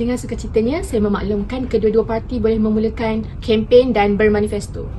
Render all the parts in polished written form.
Dengan sukacitanya, saya memaklumkan kedua-dua parti boleh memulakan kempen dan bermanifesto.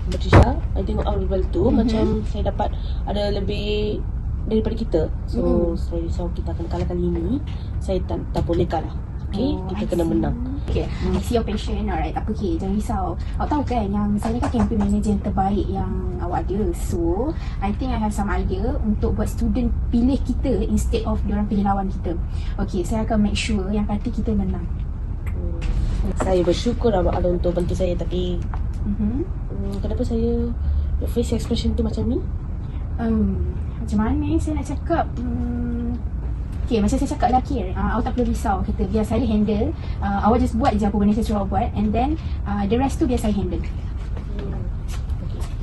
Patricia, I tengok level tu macam saya dapat ada lebih daripada kita. So saya risau kita akan kalah kali ini. Saya tak boleh kalah. Okay, kita kena menang. Okay, I see your passion. Alright, tak apa, okay, jangan risau. Awak tahu kan yang saya kan campaign manager yang terbaik yang awak ada. So, I think I have some idea untuk buat student pilih kita instead of diorang pilih lawan kita. Okay, saya akan make sure yang parti kita menang. Saya bersyukur awak ada untuk bantu saya, tapi kenapa saya face expression tu macam ni? Macam mana saya nak cakap? Okay, macam saya cakap lah Kir, awak tak perlu risau. Kita biar saya handle. Awak just buat je apa benda saya suruh awak buat. And then the rest tu biar saya handle. Okay.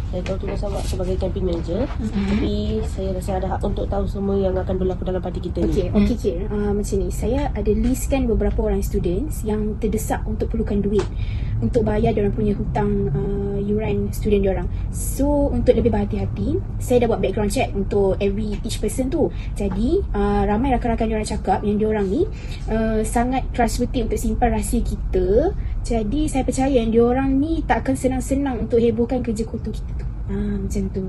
Saya tahu tugas awak sebagai campaign manager, tapi saya rasa ada hak untuk tahu semua yang akan berlaku dalam parti kita ni. Okay Kir, macam ni. Saya ada listkan beberapa orang students yang terdesak untuk perlukan duit untuk bayar diorang punya hutang yuran student diorang. So, untuk lebih berhati-hati, saya dah buat background check untuk each person tu. Jadi, ramai rakan-rakan diorang cakap yang diorang ni sangat trustworthy untuk simpan rahsia kita. Jadi, saya percaya yang diorang ni tak akan senang-senang untuk hebohkan kerja kotor kita tu. Macam tu.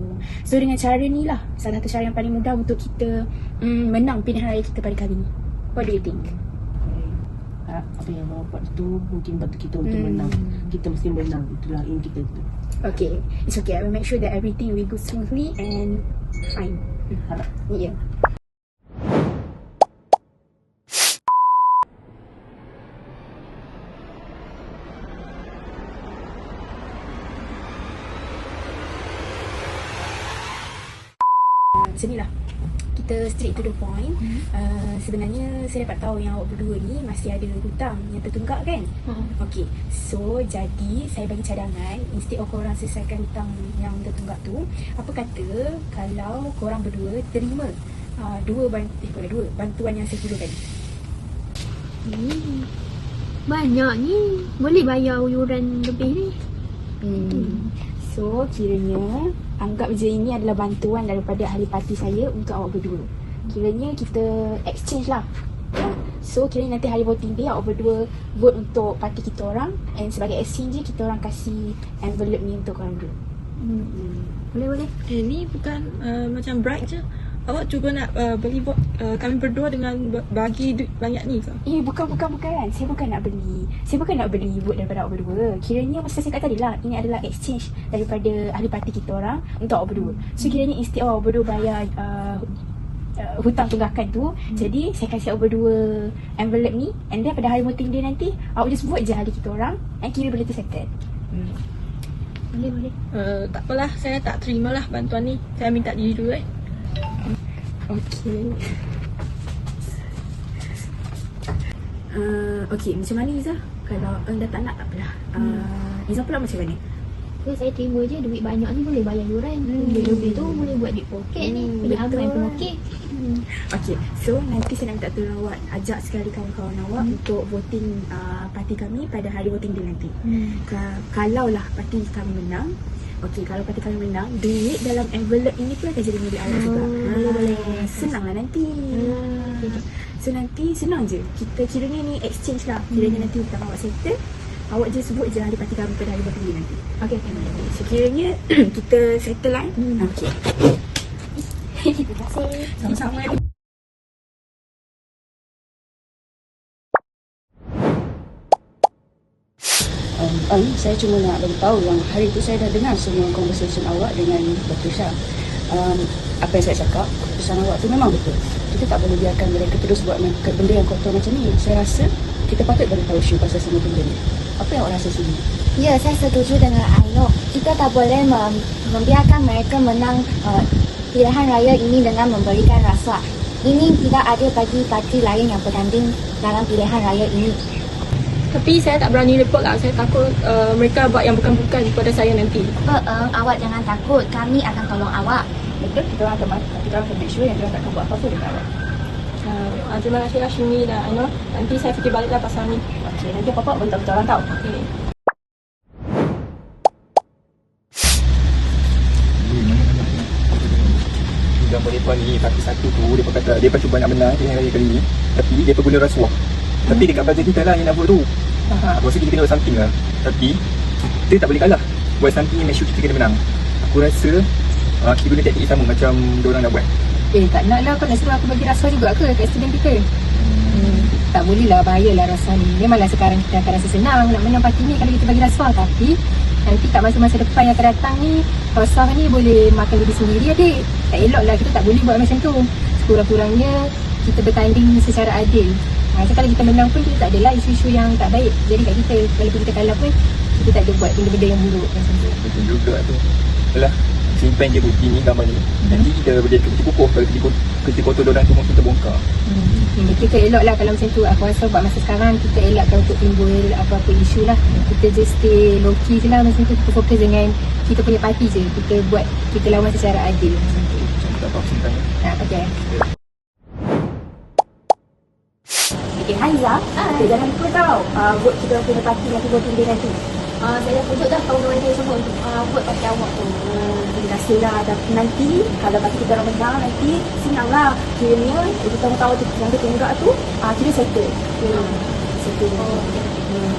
So, dengan cara ni lah, salah satu cara yang paling mudah untuk kita menang pilihan raya kita pada kali ni. What do you think? Apa yang awak buat tu mungkin bantu kita untuk menang. Kita mesti menang. Itulah aim kita tu. Okay, it's okay. I will make sure that everything will go smoothly and fine. Harap. Yeah. Macam ni lah, kita straight to the point. Sebenarnya saya dapat tahu yang awak berdua ni masih ada hutang yang tertunggak kan? Okay, so jadi saya bagi cadangan, instead of korang selesaikan hutang yang tertunggak tu, apa kata kalau korang berdua terima dua bantuan yang saya kira tadi. Banyak ni, boleh bayar yuran lebih ni. So kiranya anggap je ini adalah bantuan daripada ahli parti saya untuk awak berdua. Kiranya kita exchange lah. So kiranya nanti hari voting day awak berdua vote untuk parti kita orang, and sebagai exchange je kita orang kasih envelope ni untuk korang berdua. Boleh. Ni bukan macam bribe je. Awak cuba nak beli vote kami berdua dengan bagi duit banyak ni ke? Bukan. Saya bukan nak beli vote daripada awak berdua. Kiranya macam saya kata tadi lah, ini adalah exchange daripada ahli parti kita orang untuk awak berdua. So kiranya instead awak berdua bayar hutang tunggakan tu, jadi saya kasih awak berdua envelope ni, and then pada hari voting day nanti awak just vote je ahli kita orang, and kira benda tu settled. Boleh. Tak apalah, saya tak terimalah bantuan ni. Saya minta diri dulu Okay. Okay, macam mana Izzah? Kalau anda tak nak, tak apalah. Izzah pula macam mana? Saya terima je, duit banyak ni boleh bayar yuran. Duit lebih tu boleh buat duit poket ni. Beli abang pun okey. Okay, so nanti saya nak minta tolong awak ajak sekali kawan-kawan awak untuk voting parti kami pada hari voting day nanti. Kalau lah parti kami menang, kalau parti kami menang, duit dalam envelope ini pun akan jadi milik awak juga. Boleh. Senang lah nanti. So nanti senang je. Kita kiranya ni exchange lah. Kiranya nanti hutang awak settle, awak just vote je ahli parti kami pada hari voting day nanti. Okay. So kiranya kita settle lah. Okay. Terima kasih. Sama-sama. Saya cuma nak beritahu yang hari itu saya dah dengar semua conversation awak dengan Patricia. Apa yang saya cakap, keputusan awak tu memang betul. Kita tak boleh biarkan mereka terus buat benda yang kotor macam ni. Saya rasa kita patut beritahu Syu pasal semua benda ni. Apa yang awak rasa sini? Ya, saya setuju dengan Ayok. Kita tak boleh membiarkan mereka menang pilihan raya ini dengan memberikan rasuah. Ini tidak adil bagi parti lain yang bertanding dalam pilihan raya ini. Tapi saya tak berani report lah. Saya takut mereka buat yang bukan-bukan kepada saya nanti. Awak jangan takut, kami akan tolong awak. Betul, kita orang akan make sure yang dia tak akan buat apa-apa dekat awak. Terima kasih lah Shimi dan Aina. Nanti saya fikir balik lah pasal ni. Okay, nanti apa-apa beritahu kita orang tahu. Okay. Gambar mereka ni parti satu tu dia kata dia cuba nak menang pilihan raya kali ni, tapi dia guna rasuah. Tapi dekat bajet kita lah yang nak vote tu. Aku rasa kita kena buat something lah. Tapi kita tak boleh kalah. Buat something make sure kita kena menang. Aku rasa kita guna taktik sama macam diorang nak buat. Tak nak lah, kau nak suruh aku bagi rasuah juga ke kat student kita? Tak boleh lah, bahayalah rasuah ni. Memanglah sekarang kita akan rasa senang nak menang parti ni kalau kita bagi rasuah. Tapi nanti kat masa-masa depan yang akan datang ni, rasuah ni boleh makan diri sendiri adik. Tak elok lah, kita tak boleh buat macam tu. Sekurang-kurangnya kita bertanding secara adil. So kalau kita menang pun kita tak adalah isu-isu yang tak baik jadi kat kita. Walaupun kita kalah pun kita tak ada buat benda-benda yang buruk macam tu. Betul juga tu. Alah, simpan je bukti ni, gambar ni. Nanti kita boleh kukuh kalau kita kotor diorang tu kita bongkar. Kita elok lah kalau macam tu. Aku rasa buat masa sekarang kita elakkan untuk timbul apa-apa isu lah. Kita just stay low key je lah macam tu. Kita fokus dengan kita punya parti je. Kita buat, kita lawan secara adil macam tu. Kita tak simpan. Okay. Okay, Haiza, kita jangan lupa tau vote kita punya parti nanti voting day nanti. Saya pujuk dah kawan-kawan saya semua untuk buat parti awak tu. Terima kasih lah. Dan nanti kalau parti kita orang menang nanti senang lah. Kiranya kita tahu yang kita enggak tu kita settle. Settle.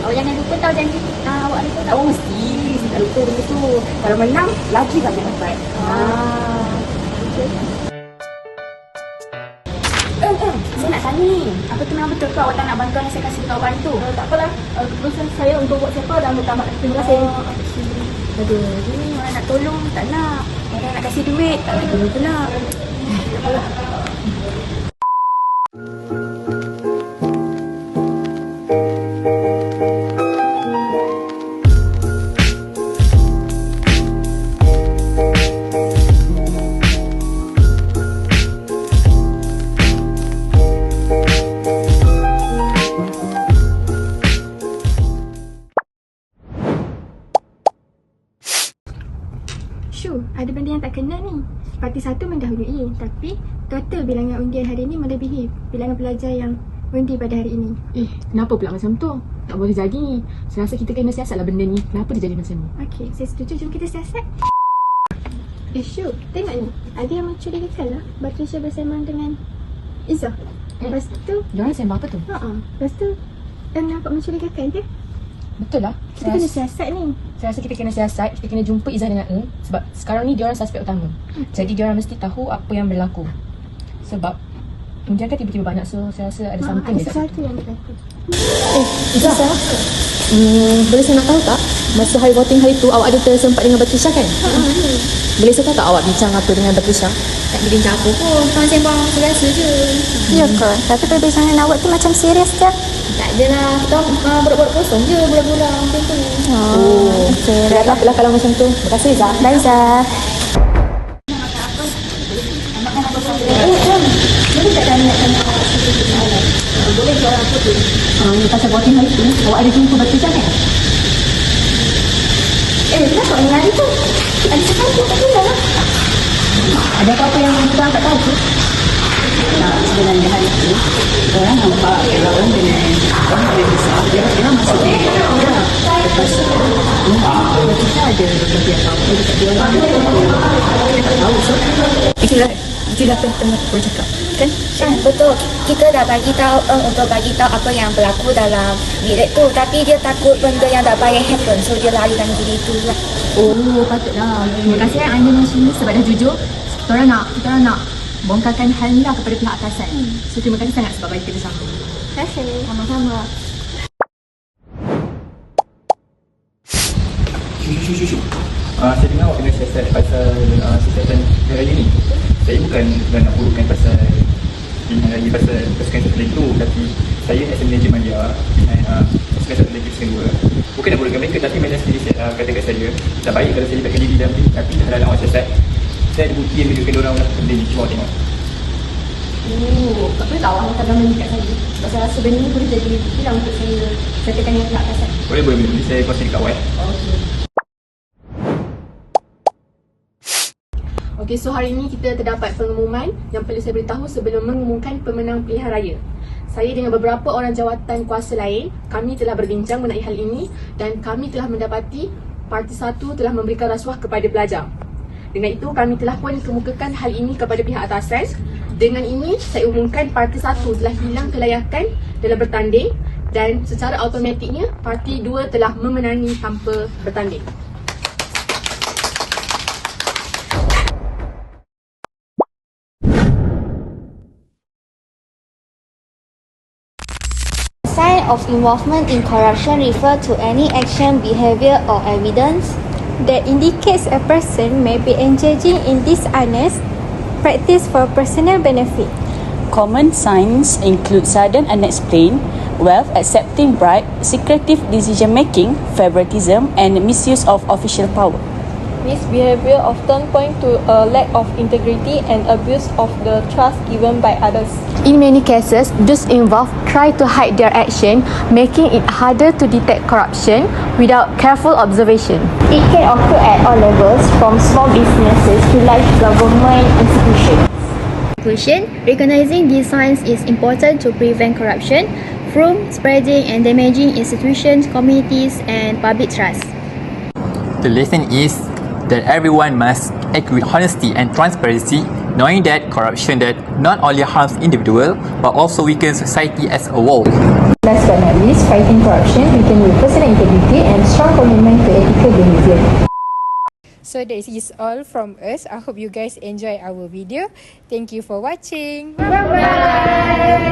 Awak jangan lupa tahu janji awak lupa tak? Mesti tak lupa benda tu. Kalau menang lagi banyak dapat. Saya nak tanya ni, apa tu memang betul ke awak tak nak bantuan yang saya kasih dekat awak tu? Tak apalah, keputusan saya untuk buat siapa dah bertamat. Terima kasih. Aduh, ni orang nak tolong tak nak. Orang nak kasih duit tak nak tolong pula. Sure, ada benda yang tak kena ni. Parti satu mendahului, tapi total bilangan undian hari ini melebihi bilangan pelajar yang undi pada hari ini. Kenapa pula macam tu? Tak boleh jadi. Saya rasa kita kena siasat lah benda ni. Kenapa dia jadi macam ni? Okey, saya setuju. Jom kita siasat. Sure, tengok ni. Ada yang mencurigakan lah Batrisha bersama dengan Izzah. Lepas tu, Diorang sembang apa tu? lepas tu nampak mencurigakan ke? Betul lah. Kita kena siasat ni. Saya rasa kita kena siasat. Kita kena jumpa Izzah dengan sebab sekarang ni diorang suspek utama. Jadi diorang mesti tahu apa yang berlaku. Sebab undian kan tiba-tiba banyak. So saya rasa ada something Ada dekat sesuatu yang berlaku. Izzah, boleh saya nak tahu tak? Masa hari voting hari tu awak ada tersempat dengan Batrisha kan? Boleh saya tahu tak awak bincang apa dengan Batrisha? Tak ada bincang apa pun, orang sembang biasa je. Ya ke? Tapi perbincangan awak tu macam serius je. Tak ada lah, kita borak-borak kosong je, borak-borak macam tu. Okey. Baiklah kalau macam tu. Terima kasih Izzah. Bye, Izzah. Pasal voting hari tu, awak ada jumpa Batrisha kan? Kenapa ni hari tu? Ada sesuatu tak kena lah. Ada apa-apa yang kita tak tahu tu? Sebenarnya hari tu, orang nampak orang dengan orang yang besar. Dia masih tengok. Lepas tu, Batrisha ada beberapa apa-apa dekat dia orang. Dia tak tahu. Itulah tengah bercakap. Kan? Betul. Kita dah bagi tahu untuk bagi tahu apa yang berlaku dalam bilik tu, tapi dia takut benda yang tak baik happen, so dia larikan diri tu lah. Oh, patutlah. Terima kasih Aina dan Shimi sebab dah jujur. Kita orang nak bongkarkan hal ni lah kepada pihak atasan. So terima kasih sangat sebab bagi kerjasama. Terima kasih. Sama-sama. Syuk. Saya dengar awak kena siasat pasal siasatan raya ni. Saya bukan nak burukkan pasal pilihan raya pasal pasukan satu lagi tu, tapi saya as a manager Manja dengan pasukan satu lagi kedua bukan nak burukkan mereka, tapi Manja sendiri kata kat saya tak baik kalau saya libatkan diri dalam ni, tapi halal awak siasat. Saya ada bukti yang menunjukkan diorang lah benda ni, cuma awak tengok. Apa tahu awak hantar gambar ni kat saya. Sebab saya rasa benda ni boleh jadi bukti lah untuk saya settlekan yang pihak atasan. Boleh. Nanti saya kongsi dekat awak. Okey, so hari ini kita terdapat pengumuman yang perlu saya beritahu sebelum mengumumkan pemenang pilihan raya. Saya dengan beberapa orang jawatan kuasa lain, kami telah berbincang mengenai hal ini dan kami telah mendapati Parti 1 telah memberikan rasuah kepada pelajar. Dengan itu, kami telah pun kemukakan hal ini kepada pihak atasan. Dengan ini, saya umumkan Parti 1 telah hilang kelayakan dalam bertanding dan secara automatiknya Parti 2 telah memenangi tanpa bertanding. Sign of involvement in corruption refer to any action, behavior or evidence That indicates a person may be engaging in dishonest practice for personal benefit. Common signs include sudden unexplained wealth, accepting bribe, secretive decision making, favoritism and misuse of official power. Misbehavior often point to a lack of integrity and abuse of the trust given by others. In many cases, those involved try to hide their action, making it harder to detect corruption without careful observation. It can occur at all levels, from small businesses to large government institutions. Conclusion, recognizing these signs is important to prevent corruption from spreading and damaging institutions, communities and public trust. The lesson is that everyone must act with honesty and transparency, knowing that corruption that not only harms individual but also weakens society as a whole. Last but not least, fighting corruption begins with personal integrity and strong commitment to ethical behavior. So that is all from us. I hope you guys enjoy our video. Thank you for watching. Bye-bye.